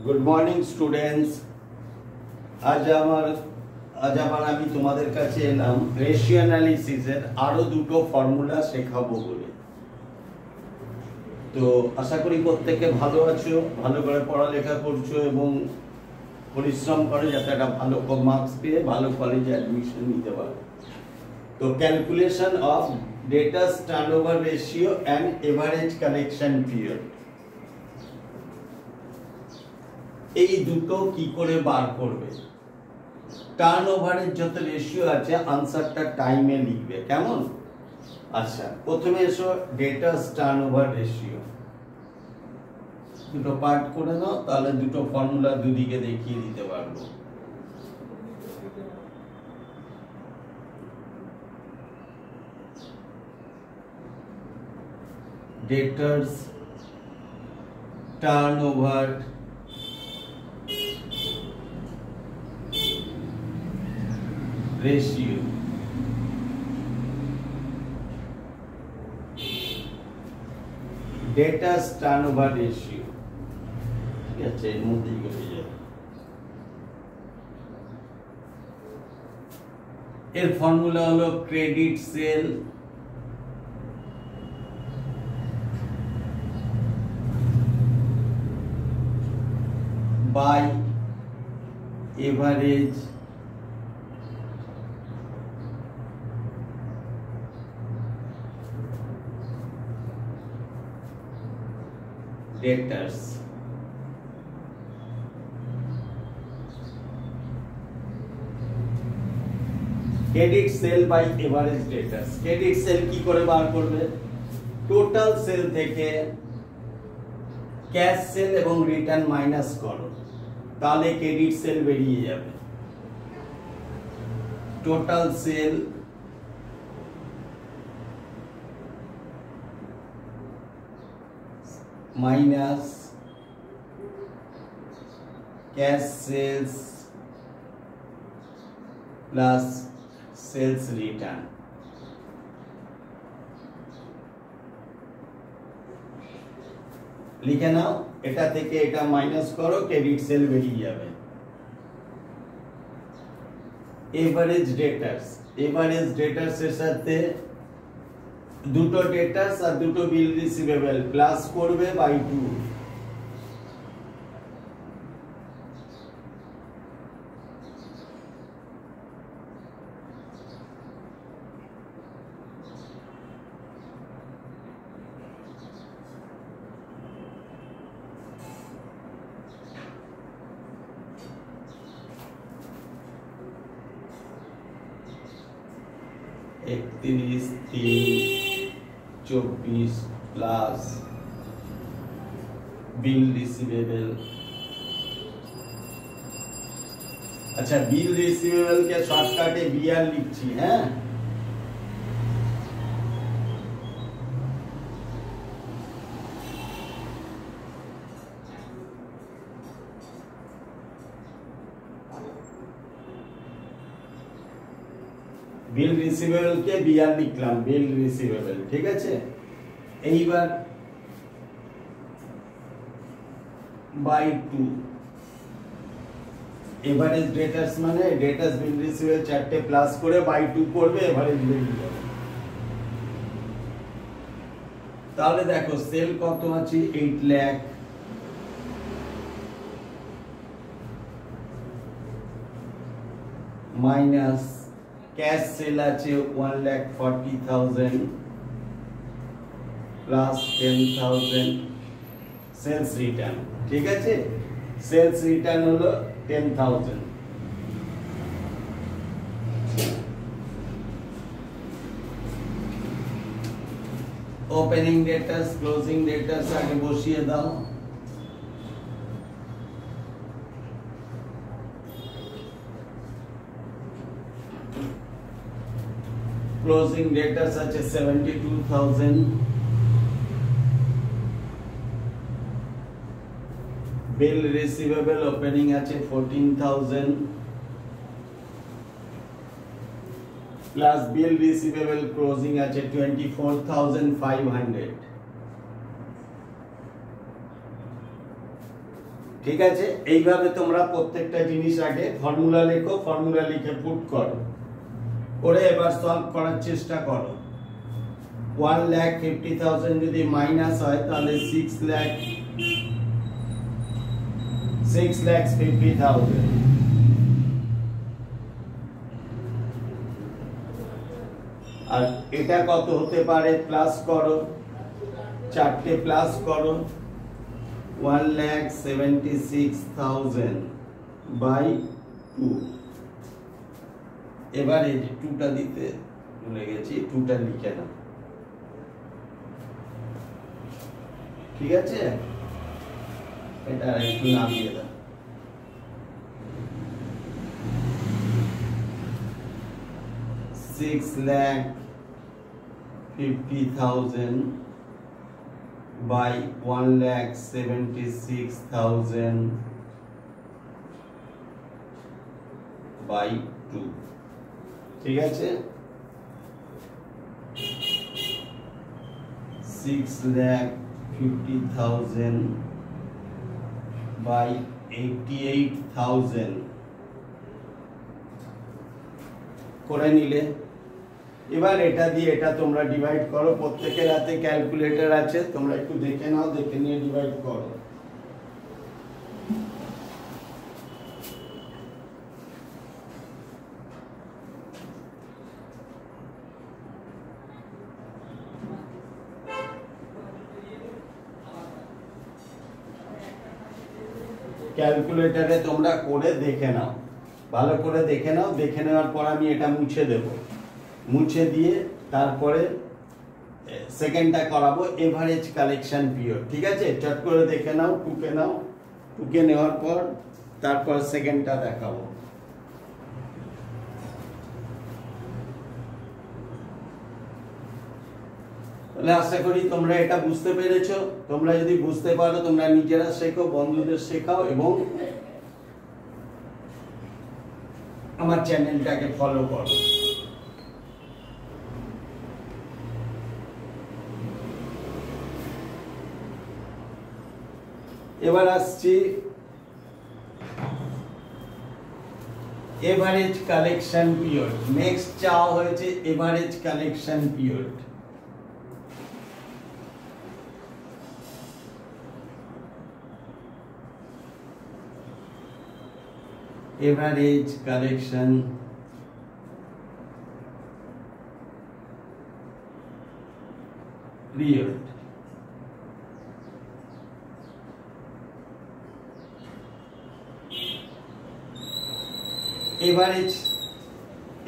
Good morning students. आज আবার আমি তোমাদের কাছে এলাম রেশিও অ্যানালিসিসের আরো দুটো ফর্মুলা শেখাবো বলে। তো আশা করি প্রত্যেকে ভালো আছো, ভালো করে পড়ালেখা করছো এবং পরিশ্রম করে যাতে একটা ভালো মার্কস পেয়ে ভালো কলেজে অ্যাডমিশন নিতে পারো। তো calculation of ডেটাস turnover ratio and average collection period, এই দুটো কি করে বার করবে? টার্নওভারের যত রেশিও আছে আনসারটা টাইমে লিখবে, কেমন? আচ্ছা, প্রথমে এসো ডেটাস টার্নওভার রেশিও। দুটো পার্ট করে নাও, তাহলে দুটো ফর্মুলা দুদিকে দেখিয়ে দিতে পারবো। Debtors turnover ratio, debtors turnover ratio, ঠিক আছে, এর মধ্যেই হয়ে যাবে। এর ফর্মুলা হলো credit sale by average debtors। Credit sale by average debtors. Credit sale কি করে বার করবে? টোটাল সেল থেকে ক্যাশ সেল এবং রিটার্ন মাইনাস করো, তাহলে ক্রেডিট সেল বেরিয়ে যাবে। Total sale minus cash sales plus sales return। লিখে নাও, এটা থেকে এটা মাইনাস করো, ক্রেডিট সেল বেরিয়ে যাবে। এভারেজ ডেটার্স, এভারেজ ডেটার্স এর সাথে দুটো ডেটার্স আর দুটো বিল রিসিভেবল প্লাস করবে বাই 2। একত্রিশ 3 24 প্লাস বিল রিসিভেবল। আচ্ছা, বিল রিসিভেবল কে শর্টকাটে বিআর লিখছি। হ্যাঁ, বিল রিসিভেবল কে বিআর লিখলাম, বিল রিসিভেবল, ঠিক আছে। এইবার বাই 2 এভারেজ ডেটার্স মানে ডেটার্স বিল রিসিভেবল চারটে প্লাস করে বাই 2 করবে, এভারেজ বেরিয়ে যাবে। তাহলে দেখো সেল কত আছে? 8 লাখ, মাইনাস ক্যাশ সেল আছে 1,40,000 প্লাস 10,000 সেলস রিটার্ন, ঠিক আছে। সেলস রিটার্ন হলো 10,000। ওপেনিং ডেটার্স ক্লোজিং ডেটার্স আগে বসিয়ে দাও। ক্লোজিং ডেটার্স আছে 72,000, বিল রিসিভেবল ওপেনিং আছে 14,000 প্লাস বিল রিসিভেবল ক্লোজিং আছে 24,500। ঠিক আছে, এইভাবে তোমরা প্রত্যেকটা জিনিস আগে ফর্মুলা লেখো, ফর্মুলা লিখে পুট করো, করে এবার সলভ করার চেষ্টা করো। 1,50,000 যদি মাইনাস হয় তাহলে 6,50,000। আর এটা কত হতে পারে, প্লাস করো, চারটে প্লাস করো, 1,76,000 বাই 2। এবার এই 2টা দিতে ভুলে গেছি, 2টা লিখে নাও, ঠিক আছে? এটা একটু নামিয়ে দাও। 6,50,000 by 1,76,000 by 2, ঠিক আছে? 6,50,000 by 88,000 করে নিলে। এবার এটা দিয়ে এটা তোমরা ডিভাইড করো, প্রত্যেকের হাতে ক্যালকুলেটর আছে, তোমরা একটু দেখে নাও, দেখে নিয়ে ডিভাইড করো। ক্যালকুলেটরে তোমরা করে দেখে নাও, ভালো করে দেখে নাও। দেখে নেওয়ার পর আমি এটা মুছে দেব, মুছে দিয়ে তারপরে সেকেন্ডটা করাবো, এভারেজ কালেকশন পিরিয়ড, ঠিক আছে? চট করে দেখে নাও, টুকে নাও, টুকে নেওয়ার পর তারপর সেকেন্ডটা দেখাবো। তাহলে আশা করি তোমরা এটা বুঝতে পেরেছো। তোমরা যদি বুঝতে পারো তোমরা নিজেরা শেখো, বন্ধুদের শেখাও এবং আমার চ্যানেলটাকে ফলো করো। এবার আসছি এভারেজ কালেকশন পিরিয়ড। নেক্সট চাওয়া হয়েছে average collection period. Average collection period.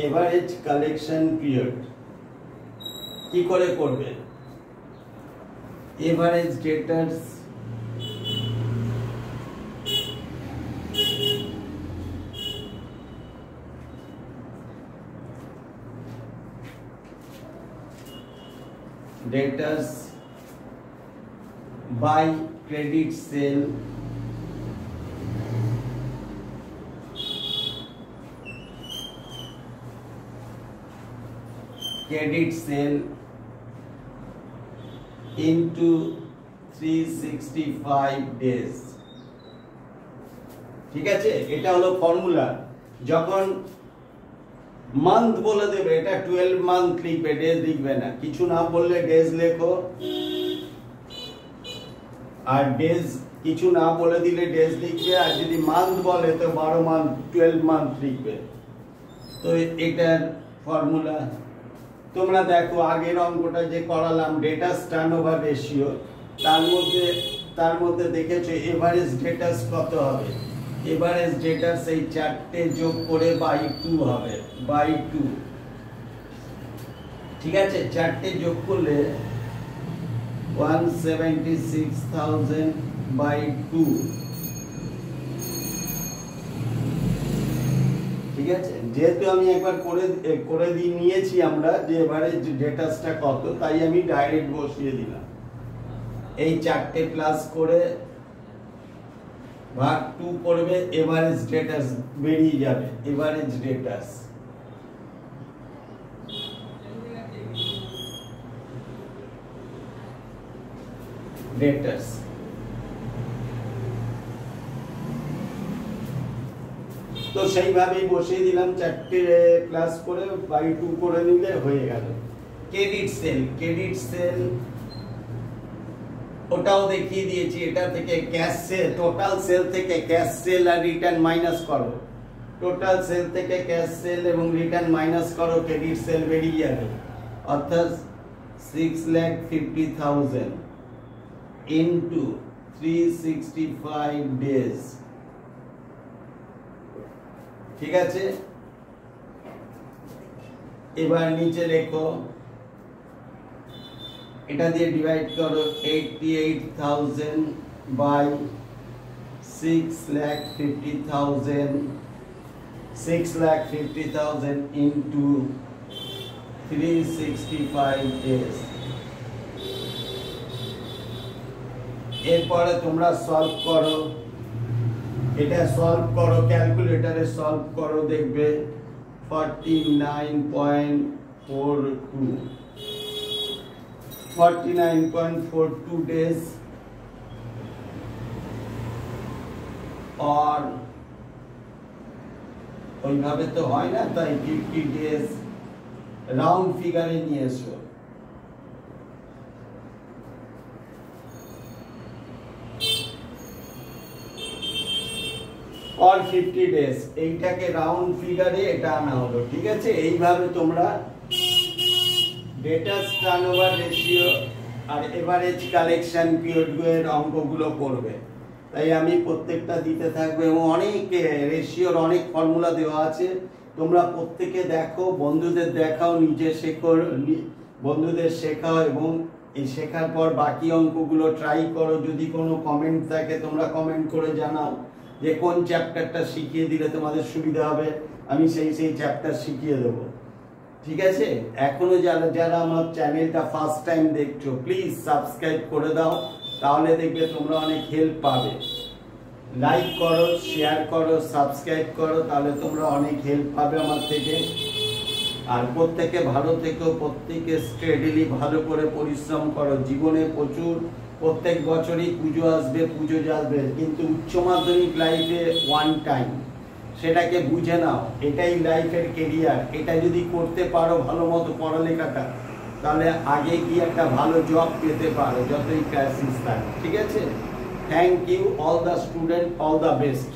Average collection period কি করে করবে? Average debtors by credit sale into 365 days, ঠিক আছে? এটা হলো ফর্মুলা। যখন মান্থ বলে দেবে, এটা 12 মান্থ লিখবে, ডেজ লিখবে না। কিছু না বললে ডেজ লেখো, আর ডেজ কিছু না বলে দিলে ডেজ লিখবে, আর যদি মান্থ বলে তো 12 মান্থ 12 মান্থ লিখবে। তো এটার ফর্মুলা তোমরা দেখো, আগের অঙ্কটা যে করালাম ডেটাস টার্নওভার রেশিও, তার মধ্যে দেখেছো এভারেজ ডেটাস কত হবে? এভারেজ ডেটাস এই চারটে যোগ করে বাই 2 হবে, বাই 2, ঠিক আছে? চারটে যোগ করলে 176,000 বাই 2, ঠিক আছে? যেহেতু আমি একবার করে দিয়ে নিয়েছি আমরা যে এভারেজ ডেটাসটা কত, তাই আমি ডাইরেক্ট বসিয়ে দিলাম। এই চারটে প্লাস করে ভাগ 2 করবে, এভারেজ ডেটাস বেরিয়ে যাবে। এভারেজ ডেটাস তো সেইভাবেই বসিয়ে দিলাম, 4টে ক্লাস করে বাই 2 করে নিলে হয়ে গেল। ক্রেডিট সেল ওটাও দেখিয়ে দিয়েছি। এটা থেকে ক্যাশ সেল, টোটাল সেল থেকে ক্যাশ সেল আর রিটার্ন মাইনাস করো, টোটাল সেল থেকে ক্যাশ সেল এবং রিটার্ন মাইনাস করো, ক্রেডিট সেল বেরিয়ে যাবে। অর্থাৎ 6,50,000 ইনটু 365 ডেজ। ঠিক আছে, এবার নিচে লেখো, এটা দিয়ে ডিভাইড করো 88,000 বাই 6,50,000 ইনটু 365 ডেজ। এরপরে তোমরা সলভ করো, এটা সলভ করো, ক্যালকুলেটরে সলভ করো, দেখবে 49.42 days और ওইভাবে তো হয় না, তাই 50 days রাউন্ড ফিগারে নিয়ে এসো। और 50 days এইটাকে রাউন্ড ফিগারে এটা আনা হলো। ঠিক আছে, এইভাবে তোমরা ডেটাস টার্নওভার রেশিও আর এভারেজ কালেকশন পিরিয়ড অঙ্কগুলো করবে। তাই আমি প্রত্যেকটা দিতে থাকবো এবং অনেক রেশিওর অনেক ফর্মুলা দেওয়া আছে, তোমরা প্রত্যেকে দেখো, বন্ধুদের দেখাও, নিজে শেখো, বন্ধুদের শেখাও এবং এই শেখার পর বাকি অঙ্কগুলো ট্রাই করো। যদি কোনো কমেন্ট থাকে তোমরা কমেন্ট করে জানাও যে কোন চ্যাপ্টারটা শিখিয়ে দিলে তোমাদের সুবিধা হবে, আমি সেই চ্যাপ্টার শিখিয়ে দেবো। ঠিক আছে, এখনো যারা আমার চ্যানেলটা ফার্স্ট টাইম দেখছো প্লিজ সাবস্ক্রাইব করে দাও, তাহলে দেখবে তোমরা অনেক হেল্প পাবে। লাইক করো, শেয়ার করো, সাবস্ক্রাইব করো, তাহলে তোমরা অনেক হেল্প পাবে আমার থেকে। আর প্রত্যেকে ভালো থেকো, প্রত্যেকে স্টেডিলি ভালো করে পরিশ্রম করো। জীবনে প্রত্যেক বছরই পুজো আসবে, কিন্তু উচ্চ মাধ্যমিক লাইফে ওয়ান টাইম, সেটাকে বুঝে নাও, এটাই লাইফের কেরিয়ার। এটা যদি করতে পারো ভালো মতো পড়ালেখাটা, তাহলে আগে গিয়ে একটা ভালো জব পেতে পারো, যতই ক্রাইসিস থাকে। ঠিক আছে, thank you all the student, all the best.